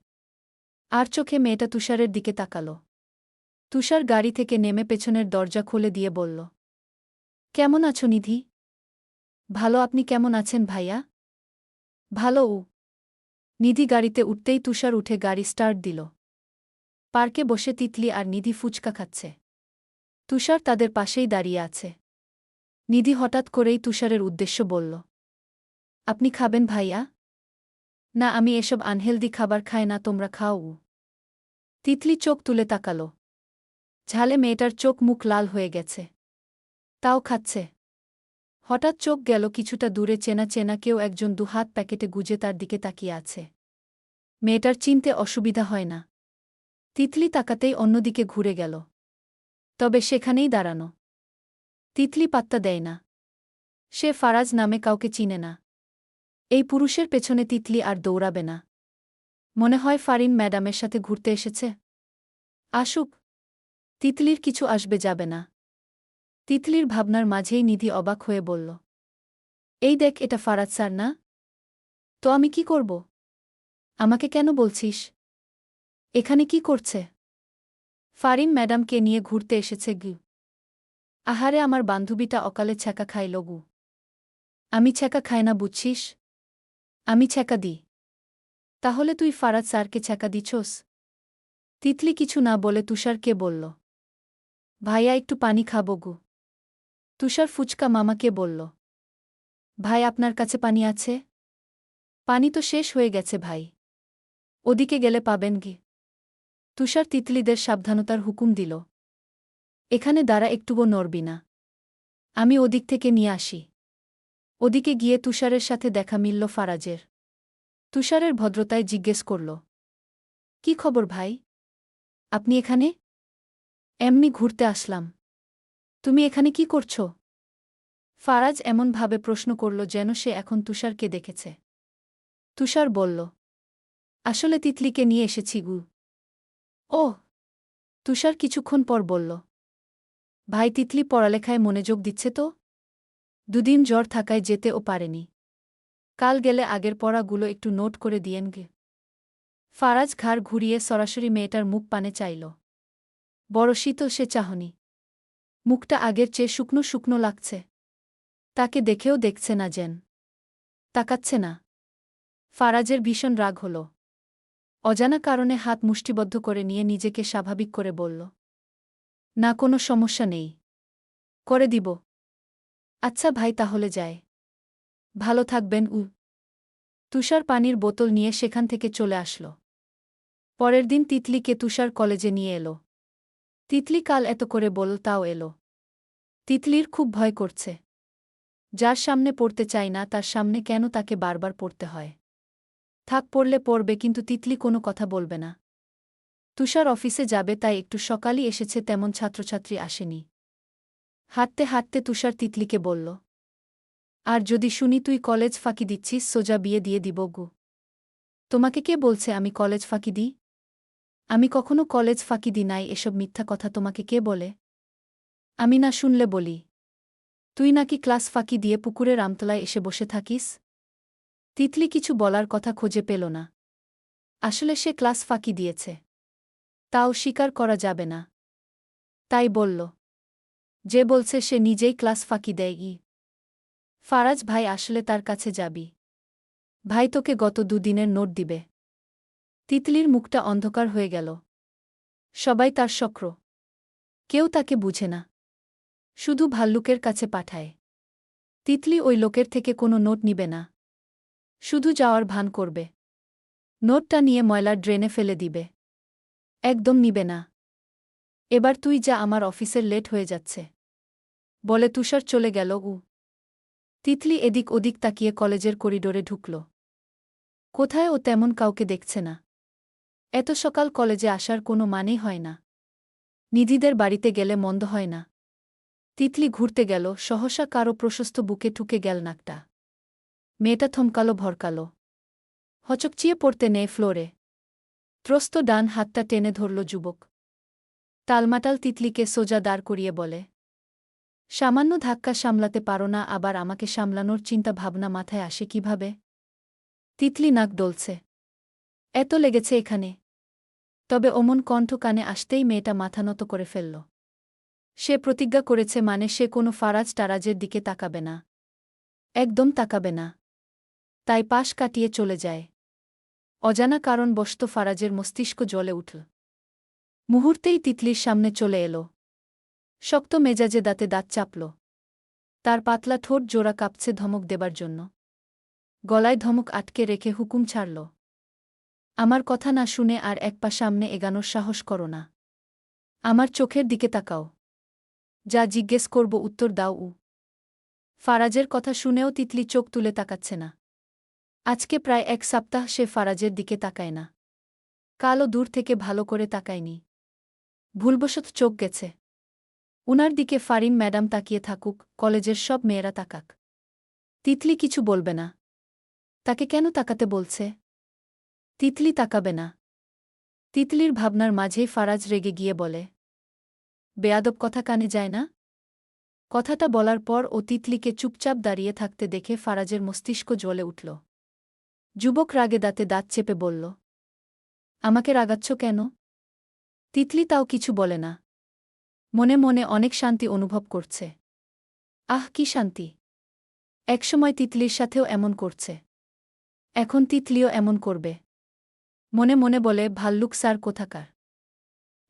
আর চোখে মেয়েটা তুষারের দিকে তাকাল। তুষার গাড়ি থেকে নেমে পেছনের দরজা খুলে দিয়ে বলল, কেমন আছো নিধি? ভালো, আপনি কেমন আছেন ভাইয়া? ভালো। নিধি গাড়িতে উঠতেই তুষার উঠে গাড়ি স্টার্ট দিল। পার্কে বসে তিতলি আর নিধি ফুচকা খাচ্ছে। তুষার তাদের পাশেই দাঁড়িয়ে আছে। নিধি হঠাৎ করেই তুষারের উদ্দেশ্য বলল, আপনি খাবেন ভাইয়া? না, আমি এসব আনহেলদি খাবার খাই না, তোমরা খাও। তিতলি চোখ তুলে তাকাল। ঝালে মেয়েটার চোখ মুখ লাল হয়ে গেছে, তাও খাচ্ছে। হঠাৎ চোখ গেল কিছুটা দূরে, চেনা চেনা কেউ একজন দুহাত প্যাকেটে গুজে তার দিকে তাকিয়ে আছে। মেয়েটার চিনতে অসুবিধা হয় না। তিতলি তাকাতেই অন্যদিকে ঘুরে গেল। তবে সেখানেই দাঁড়ানো। তিতলি পাত্তা দেয় না। সে ফারাজ নামে কাউকে চিনে না। এই পুরুষের পেছনে তিতলি আর দৌড়াবে না। মনে হয় ফারিন ম্যাডামের সাথে ঘুরতে এসেছে। আসুক, তিতলির কিছু আসবে যাবে না। তিতলির ভাবনার মাঝেই নিধি অবাক হয়ে বলল, এই দেখ, এটা ফারাজ স্যার না? তো আমি কি করব? আমাকে কেন বলছিস? এখানে কি করছে? ফারিম ম্যাডামকে নিয়ে ঘুরতে এসেছে গু। আহারে, আমার বান্ধবীটা অকালে ছ্যাঁকা খাইল গু। আমি ছ্যাঁকা খাই না, বুঝছিস? আমি ছ্যাঁকা দিই। তাহলে তুই ফারাজ স্যারকে ছ্যাঁকা দিছোস? তিতলি কিছু না বলে তুষারকে বলল, ভাইয়া একটু পানি খাবো গু। তুষার ফুচকা মামাকে বলল, ভাই আপনার কাছে পানি আছে? পানি তো শেষ হয়ে গেছে ভাই। ওদিকে গেলে পাবেন গি। তুষার তিতলিদের সাবধানতার হুকুম দিল, এখানে দাঁড়া, একটুও নড়বি না। আমি ওদিক থেকে নিয়ে আসি। ওদিকে গিয়ে তুষারের সাথে দেখা মিলল ফারাজের। তুষারের ভদ্রতায় জিজ্ঞেস করল, কি খবর ভাই? আপনি এখানে? এমনি ঘুরতে আসলাম। তুমি এখানে কি করছ? ফারাজ এমনভাবে প্রশ্ন করল যেন সে এখন তুষারকে দেখেছে। তুষার বলল, আসলে তিতলিকে নিয়ে এসেছি গু। ওহ। তুষার কিছুক্ষণ পর বলল, ভাই তিতলি পড়ালেখায় মনোযোগ দিচ্ছে তো? দুদিন জ্বর থাকায় যেতেও পারেনি। কাল গেলে আগের পড়াগুলো একটু নোট করে দিয়েন গে। ফারাজ ঘাড় ঘুরিয়ে সরাসরি মেয়েটার মুখ পানে চাইল। বড় শীতল সে চাহনি। মুখটা আগের চেয়ে শুকনো শুকনো লাগছে। তাকে দেখেও দেখছে না যেন। তাকাচ্ছে না। ফারাজের ভীষণ রাগ হল। অজানা কারণে হাত মুষ্টিবদ্ধ করে নিয়ে নিজেকে স্বাভাবিক করে বলল, না, কোনো সমস্যা নেই। করে দিব। আচ্ছা ভাই, তাহলে যায়। ভালো থাকবেন। তুষার পানির বোতল নিয়ে সেখান থেকে চলে আসল। পরের দিন তিতলিকে তুষার কলেজে নিয়ে এলো। তিতলি কাল এত করে বলল, তাও এলো। তিতলির খুব ভয় করছে। যার সামনে পড়তে চায় না তার সামনে কেন তাকে বারবার পড়তে হয়? থাক, পড়লে পড়বে, কিন্তু তিতলি কোনো কথা বলবে না। তুষার অফিসে যাবে তাই একটু সকালই এসেছে, তেমন ছাত্রছাত্রী আসেনি। হাঁটতে হাঁটতে তুষার তিতলিকে বলল, আর যদি শুনি তুই কলেজ ফাঁকি দিচ্ছিস, সোজা বিয়ে দিয়ে দিব গু। তোমাকে কে বলছে আমি কলেজ ফাঁকি দিই? আমি কখনো কলেজ ফাঁকি দিই নাই। এসব মিথ্যা কথা তোমাকে কে বলে? আমি না শুনলে বলি, তুই নাকি ক্লাস ফাঁকি দিয়ে পুকুরের আমতলায় এসে বসে থাকিস? তিতলি কিছু বলার কথা খুঁজে পেল না। আসলে সে ক্লাস ফাঁকি দিয়েছে, তাও স্বীকার করা যাবে না। তাই বলল, যে বলছে সে নিজেই ক্লাস ফাঁকি দেয়। ফারাজ ভাই আসলে তার কাছে যাবি? ভাই তোকে গত 2 দিনের নোট দিবে। তিতলির মুখটা অন্ধকার হয়ে গেল। সবাই তার শক্র। কেউ তাকে বুঝে না। শুধু ভাল্লুকের কাছে পাঠায়। তিতলি ওই লোকের থেকে কোনো নোট নিবে না। শুধু যাওয়ার ভান করবে। নোটটা নিয়ে ময়লার ড্রেনে ফেলে দিবে। একদম নিবে না। এবার তুই যা, আমার অফিসের লেট হয়ে যাচ্ছে। বলে তুষার চলে গেল। তিতলি এদিক ওদিক তাকিয়ে কলেজের করিডোরে ঢুকল। কোথায় ও তেমন কাউকে দেখছে না। এত সকাল কলেজে আসার কোনো মানেই হয় না। নিধিদের বাড়িতে গেলে মন্দ হয় না। তিতলি ঘুরতে গেল, সহসা কারো প্রশস্ত বুকে ঠুকে গেল নাকটা। মেয়েটা থমকালো, ভরকালো। হচকচিয়ে পড়তে নেয় ফ্লোরে। ত্রস্ত ডান হাতটা টেনে ধরল যুবক। টালমাটাল তিতলিকে সোজা দাঁড় করিয়ে বলে, সামান্য ধাক্কা সামলাতে পারো না, আবার আমাকে সামলানোর চিন্তা ভাবনা মাথায় আসে কিভাবে? তিতলি নাক ডলছে। এত লেগেছে এখানে? তবে অমন কণ্ঠ কানে আসতেই মেয়েটা মাথা নত করে ফেলল। সে প্রতিজ্ঞা করেছে, মানে সে কোনো ফারাজ টারাজের দিকে তাকাবে না। একদম তাকাবে না। তাই পাশ কাটিয়ে চলে যায়। অজানা কারণবশত ফারাজের মস্তিষ্ক জ্বলে উঠল। মুহূর্তেই তিতলির সামনে চলে এলো। শক্ত মেজাজে দাঁতে দাঁত চাপল। তার পাতলা ঠোঁট জোড়া কাঁপছে ধমক দেবার জন্য। গলায় ধমক আটকে রেখে হুকুম ছাড়ল, আমার কথা না শুনে আর এক পা সামনে এগানোর সাহস করো না। আমার চোখের দিকে তাকাও। যা জিজ্ঞেস করব উত্তর দাও। ফারাজের কথা শুনেও তিতলি চোখ তুলে তাকাচ্ছে না। আজকে প্রায় 1 সপ্তাহ সে ফারাজের দিকে তাকায় না। কালও দূর থেকে ভালো করে তাকায়নি। ভুলবশত চোখ গেছে। উনার দিকে ফারিম ম্যাডাম তাকিয়ে থাকুক, কলেজের সব মেয়েরা তাকাক। তিতলি কিছু বলবে না। তাকে কেন তাকাতে বলছে? তিতলি তাকাবে না। তিতলির ভাবনার মাঝেই ফারাজ রেগে গিয়ে বলে, বেয়াদব কথা কানে যায় না? কথাটা বলার পর ও তিতলিকে চুপচাপ দাঁড়িয়ে থাকতে দেখে ফারাজের মস্তিষ্ক জ্বলে উঠল। যুবক রাগে দাঁতে দাঁত চেপে বলল, আমাকে রাগাচ্ছ কেন? তিতলি তাও কিছু বলে না। মনে মনে অনেক শান্তি অনুভব করছে। আহ, কি শান্তি! একসময় তিতলির সাথেও এমন করছে, এখন তিতলিও এমন করবে। মনে মনে বলে, ভাল্লুক স্যার কোথাকার।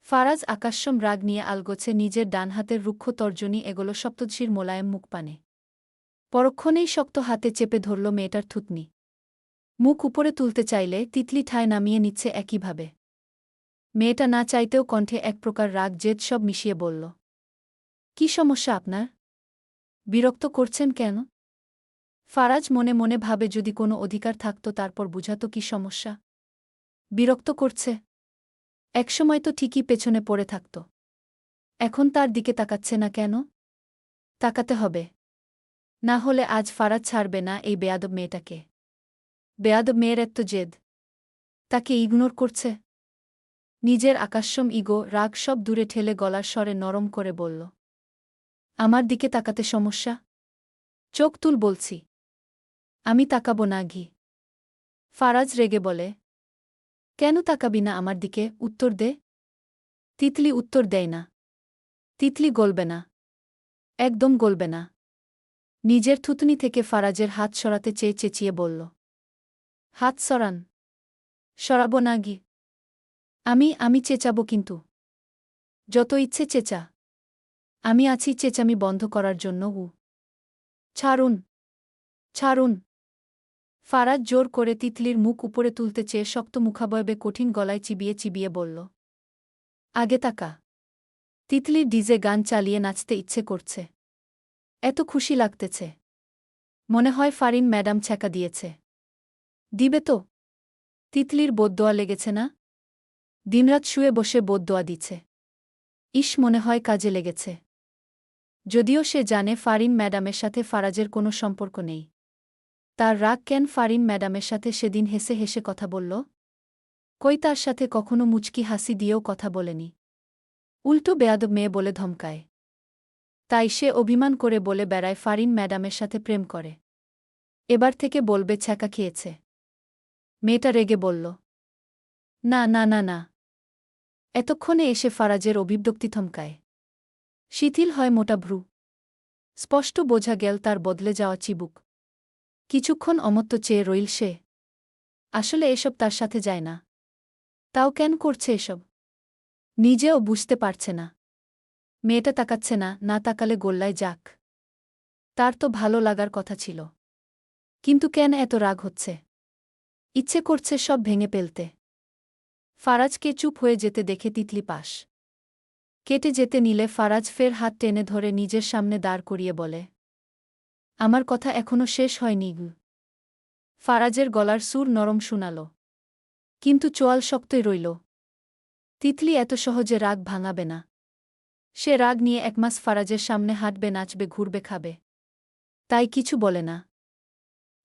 ফারাজ আকাশম রাগ নিয়ে আলগোছে নিজের ডান হাতের রুক্ষ তর্জনী এগোল সপ্তদশীর মোলায়েম মুখপানে। পরক্ষণেই শক্ত হাতে চেপে ধরল মেয়েটার থুতনি। মুখ উপরে তুলতে চাইলে তিতলি ঠায় নামিয়ে নিচ্ছে একইভাবে। মেয়েটা না চাইতেও কণ্ঠে এক প্রকার রাগ জেদ সব মিশিয়ে বলল, কি সমস্যা আপনার? বিরক্ত করছেন কেন? ফারাজ মনে মনে ভাবে যদি কোনো অধিকার থাকত তারপর বুঝাত কি সমস্যা। বিরক্ত করছে? একসময় তো ঠিকই পেছনে পড়ে থাকত, এখন তার দিকে তাকাচ্ছে না কেন? তাকাতে হবে, না হলে আজ ফারাজ ছাড়বে না এই বেয়াদব মেয়েটাকে। বেয়াদব মেয়ের এত জেদ, তাকে ইগনোর করছে। নিজের আকাশম ইগো রাগ সব দূরে ঠেলে গলার স্বরে নরম করে বলল, আমার দিকে তাকাতে সমস্যা? চোখ তুল বলছি। আমি তাকাবো না ঘি। ফারাজ রেগে বলে, কেন তাকাবি না আমার দিকে? উত্তর দে। তিতলি উত্তর দেয় না। তিতলি গলবে না, একদম গলবে না। নিজের থুতনি থেকে ফারাজের হাত সরাতে চেয়ে চেঁচিয়ে বলল, হাত সরান। সরাবো না ঘি। আমি চেঁচাবো কিন্তু। যত ইচ্ছে চেঁচা, আমি আছি চেঁচামি বন্ধ করার জন্য। ছাড়ুন, ছাড়ুন। ফারাজ জোর করে তিতলির মুখ উপরে তুলতে চেয়ে শক্ত মুখাবয়বে কঠিন গলায় চিবিয়ে চিবিয়ে বলল, আগে তাকা। তিতলির ডিজে গান চালিয়ে নাচতে ইচ্ছে করছে। এত খুশি লাগতেছে, মনে হয় ফারিন ম্যাডাম ছ্যাঁকা দিয়েছে। দিবে তো? তিতলির বোদদোয়া লেগেছে না? দিনরাত শুয়ে বসে বোদদোয়া দিচ্ছে। ইস, মনে হয় কাজে লেগেছে। যদিও সে জানে ফারিন ম্যাডামের সাথে ফারাজের কোনো সম্পর্ক নেই। তার রাগ কেন ফারিন ম্যাডামের সাথে সেদিন হেসে হেসে কথা বলল? কই তার সাথে কখনো মুচকি হাসি দিয়েও কথা বলেনি। উল্টো বেয়াদব মেয়ে বলে ধমকায়। তাই সে অভিমান করে বলে বেড়ায় ফারিন ম্যাডামের সাথে প্রেম করে। এবার থেকে বলবে ছ্যাঁকা খেয়েছে। মেয়েটা রেগে বলল, না না না না। এতক্ষণে এসে ফারাজের অভিব্যক্তি থমকায়। শিথিল হয় মোটা ভ্রু। স্পষ্ট বোঝা গেল তার বদলে যাওয়া চিবুক। কিছুক্ষণ অমত্ত চেয়ে রইল সে। আসলে এসব তার সাথে যায় না। তাও কেন করছে এসব? নিজেও বুঝতে পারছে না। মেয়েটা তাকাচ্ছে না, না তাকালে গোল্লায় যাক। তার তো ভালো লাগার কথা ছিল। কিন্তু কেন এত রাগ হচ্ছে? ইচ্ছে করছে সব ভেঙে ফেলতে। ফারাজকে চুপ হয়ে যেতে দেখে তিতলি পাশ কেটে যেতে নিলে ফারাজ ফের হাত টেনে ধরে নিজের সামনে দাঁড় করিয়ে বলে, আমার কথা এখনো শেষ হয়নি গু। ফারাজের গলার সুর নরম শুনাল, কিন্তু চোয়াল শক্তই রইল। তিতলি এত সহজে রাগ ভাঙাবে না। সে রাগ নিয়ে একমাস ফারাজের সামনে হাঁটবে, নাচবে, ঘুরবে, খাবে। তাই কিছু বলে না।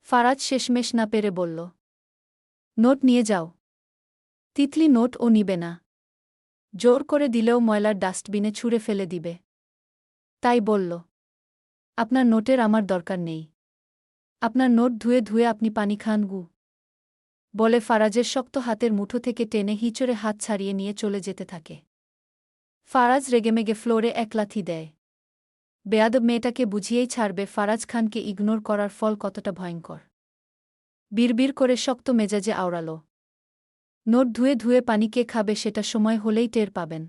ফারাজ শেষমেশ না পেরে বলল, নোট নিয়ে যাও। তিতলি নোট ও নিবে না। জোর করে দিলেও ময়লার ডাস্টবিনে ছুঁড়ে ফেলে দিবে। তাই বলল, আপনার নোটের আমার দরকার নেই। আপনার নোট ধুয়ে ধুয়ে আপনি পানি খান গু। বলে ফারাজের শক্ত হাতের মুঠো থেকে টেনে হিঁচড়ে হাত ছাড়িয়ে নিয়ে চলে যেতে থাকে। ফারাজ রেগেমেগে ফ্লোরে এক লাথি দেয়। বেয়াদব মেয়েটাকে বুঝিয়েই ছাড়বে ফারাজ খানকে ইগনোর করার ফল কতটা ভয়ঙ্কর। বিড়বিড় করে শক্ত মেজাজে আওড়াল, নোট ধুয়ে ধুয়ে পানি কে খাবে সেটা সময় হলেই টের পাবেন।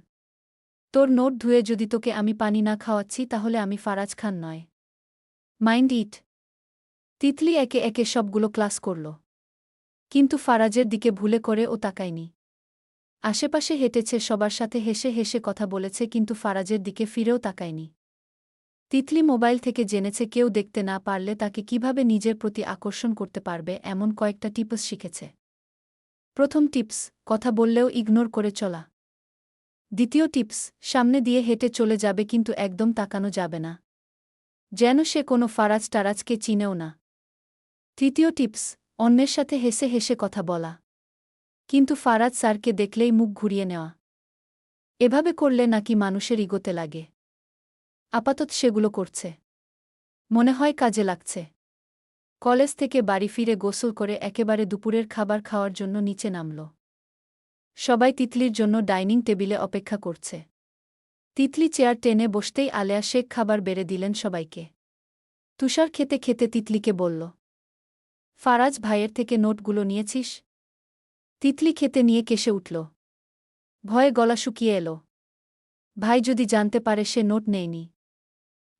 তোর নোট ধুয়ে যদি তোকে আমি পানি না খাওয়াচ্ছি তাহলে আমি ফারাজ খান নয়। Mind it. তিতলি একে একে সবগুলো ক্লাস করল, কিন্তু ফারাজের দিকে ভুলে করে ও তাকায়নি। আশেপাশে হেঁটেছে, সবার সাথে হেসে হেসে কথা বলেছে, কিন্তু ফারাজের দিকে ফিরেও তাকায়নি। তিতলি মোবাইল থেকে জেনেছে কেউ দেখতে না পারলে তাকে কিভাবে নিজের প্রতি আকর্ষণ করতে পারবে এমন কয়েকটা টিপস শিখেছে। প্রথম টিপস, কথা বললেও ইগনোর করে চলা। দ্বিতীয় টিপস, সামনে দিয়ে হেঁটে চলে যাবে কিন্তু একদম তাকানো যাবে না, যেন সে কোনো ফারাজ টারাজকে চিনেও না। তৃতীয় টিপস, অন্যের সাথে হেসে হেসে কথা বলা, কিন্তু ফারাজ স্যারকে দেখলেই মুখ ঘুরিয়ে নেওয়া। এভাবে করলে নাকি মানুষের ইগোতে লাগে। আপাতত সেগুলো করছে। মনে হয় কাজে লাগছে। কলেজ থেকে বাড়ি ফিরে গোসল করে একেবারে দুপুরের খাবার খাওয়ার জন্য নিচে নামল। সবাই তিতলির জন্য ডাইনিং টেবিলে অপেক্ষা করছে। তিতলি চেয়ার টেনে বসতেই আলেয়া শেখ খাবার বেড়ে দিলেন সবাইকে। তুষার খেতে খেতে তিতলিকে বলল, ফারাজ ভাইয়ের থেকে নোটগুলো নিয়েছিস? তিতলি খেতে নিয়ে কেসে উঠল। ভয়ে গলা শুকিয়ে এল। ভাই যদি জানতে পারে সে নোট নেয়নি।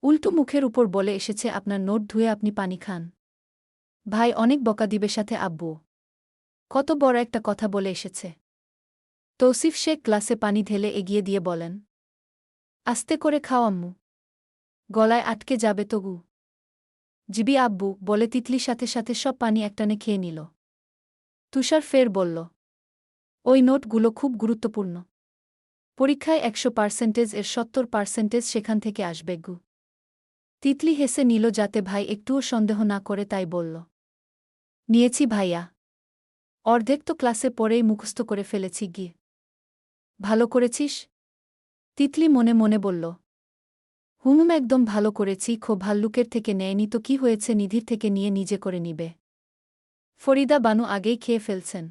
উল্টো মুখের উপর বলে এসেছে আপনার নোট ধুয়ে আপনি পানি খান। ভাই অনেক বকা দিবে, সাথে আব্বু। কত বড় একটা কথা বলে এসেছে। তৌসিফ শেখ গ্লাসে পানি ঢেলে এগিয়ে দিয়ে বলেন, আস্তে করে খাও আম্মু, গলায় আটকে যাবে তবু। জিবি আব্বু, বলে তিতলির সাথে সাথে সব পানি একটানে খেয়ে নিল। তুষার ফের বলল, ওই নোটগুলো খুব গুরুত্বপূর্ণ। পরীক্ষায় 100% এর 70% সেখান থেকে আসবে গু। তিতলি হেসে নিল যাতে ভাই একটুও সন্দেহ না করে, তাই বলল, নিয়েছি ভাইয়া। অর্ধেক তো ক্লাসে পড়েই মুখস্থ করে ফেলেছি গিয়ে। ভালো করেছিস? তিতলি মনে মনে বলল, একদম ভালো করেছি। ভাল্লুকের থেকে নেয়নি তো কি হয়েছে, নিধির থেকে নিয়ে নিজে করে নিবে। ফরিদা বানু আগেই খেয়ে ফেলছেন।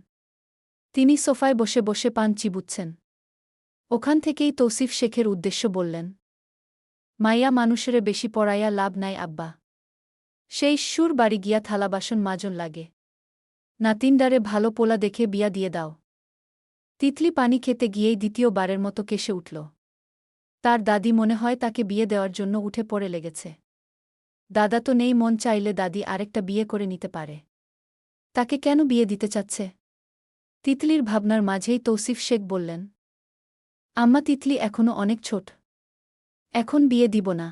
তিনি সোফায় বসে বসে পান চিবুচ্ছেন। ওখান থেকেই তৌসিফ শেখের উদ্দেশ্য বললেন, মাইয়া মানুষেরে বেশি পড়াইয়া লাভ নাই আব্বা। সেই সুর বাড়ি গিয়া থালা বাসন মাজন লাগে। নাতিনডারে ভালো পোলা দেখে বিয়া দিয়ে দাও। তিতলি পানি খেতে গিয়েই দ্বিতীয়বারের মতো কেসে উঠল। তার দাদি মনে হয় তাকে বিয়ে দেওয়ার জন্য উঠে পড়ে লেগেছে। দাদা তো নেই, মন চাইলে দাদি আরেকটা বিয়ে করে নিতে পারে। তাকে কেন বিয়ে দিতে চাচ্ছে? তিতলির ভাবনার মাঝেই তৌসিফ শেখ বললেন, আম্মা তিতলি এখনো অনেক ছোট। এখন বিয়ে দিব না।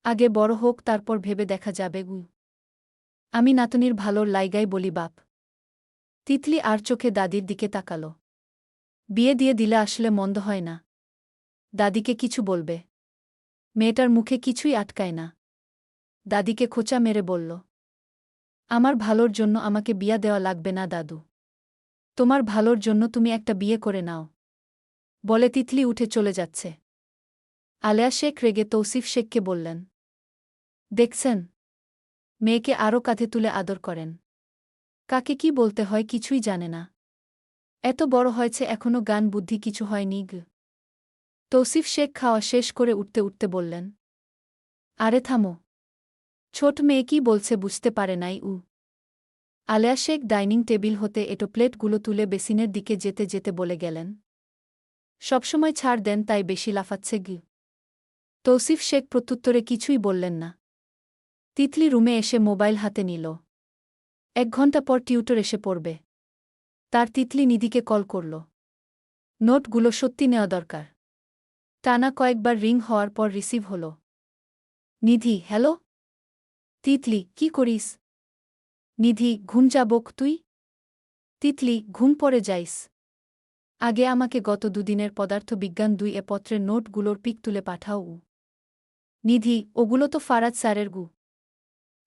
আগে বড় হোক, তারপর ভেবে দেখা যাবে গু। আমি নাতনির ভালোর লাইগাই বলি বাপ। তিতলি আর চোখে দাদির দিকে তাকাল। বিয়ে দিয়ে দিলে আসলে মন্দ হয় না। দাদিকে কিছু বলবে? মেয়েটার মুখে কিছুই আটকায় না। দাদিকে খোঁচা মেরে বলল, আমার ভালোর জন্য আমাকে বিয়া দেওয়া লাগবে না দাদু। তোমার ভালোর জন্য তুমি একটা বিয়ে করে নাও। বলে তিতলি উঠে চলে যাচ্ছে। আলেয়া শেখ রেগে তৌসিফ শেখকে বললেন, দেখছেন, মেয়েকে আরও কাঁধে তুলে আদর করেন। কাকে কি বলতে হয় কিছুই জানে না। এত বড় হয়েছে এখনো গান বুদ্ধি কিছু হয়নি গ। তৌসিফ শেখ খাওয়া শেষ করে উঠতে উঠতে বললেন, আরে থামো, ছোট মেয়ে কি বলছে বুঝতে পারে নাই উ। আলেয়া শেখ ডাইনিং টেবিল হতে এটো প্লেটগুলো তুলে বেসিনের দিকে যেতে যেতে বলে গেলেন, সবসময় ছাড় দেন তাই বেশি লাফাচ্ছে গি। তৌসিফ শেখ প্রত্যুত্তরে কিছুই বললেন না। তিতলি রুমে এসে মোবাইল হাতে নিল। 1 ঘণ্টা পর টিউটর এসে পড়বে। তার তিতলি নিধিকে কল করল। নোটগুলো সত্যি নেওয়া দরকার। টানা কয়েকবার রিং হওয়ার পর রিসিভ হল। নিধি, হ্যালো। তিতলি, কি করিস? নিধি, ঘুম যাবক তুই? তিতলি, ঘুম পড়ে যাইস। আগে আমাকে গত 2 দিনের পদার্থবিজ্ঞান 2 এ পত্রের নোটগুলোর পিক তুলে পাঠাও উ। নিধি, ওগুলো তো ফারাজ স্যারের গু।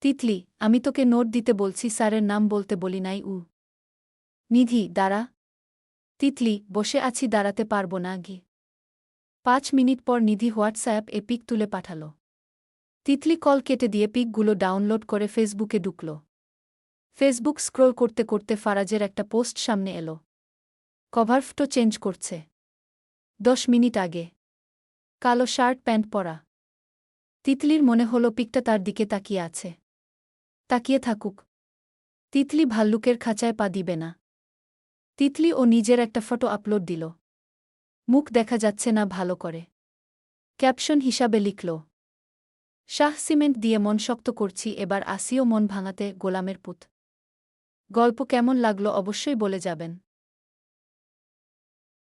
তিতলি, আমি তোকে নোট দিতে বলছি, স্যারের নাম বলতে বলি নাই উ। নিধি, দাঁড়া। তিতলি, বসে আছি, দাঁড়াতে পারব না গি। 5 মিনিট পর নিধি হোয়াটসঅ্যাপ এ পিক তুলে পাঠাল। তিতলি কল কেটে দিয়ে পিকগুলো ডাউনলোড করে ফেসবুকে ঢুকল। ফেসবুক স্ক্রোল করতে করতে ফারাজের একটা পোস্ট সামনে এলো। কভার ফটো চেঞ্জ করছে। 10 মিনিট আগে। কালো শার্ট প্যান্ট পরা। তিতলির মনে হলো পিকটা তার দিকে তাকিয়ে আছে। তাকিয়ে থাকুক। তিতলি ভাল্লুকের খাঁচায় পা দিবে না। তিতলি ও নিজের একটা ফটো আপলোড দিল। মুখ দেখা যাচ্ছে না ভালো করে। ক্যাপশন হিসাবে লিখল, শাহ সিমেন্ট দিয়ে মন শক্ত করছি, এবার আসিও মন ভাঙাতে গোলামের পুত। গল্প কেমন লাগলো অবশ্যই বলে যাবেন।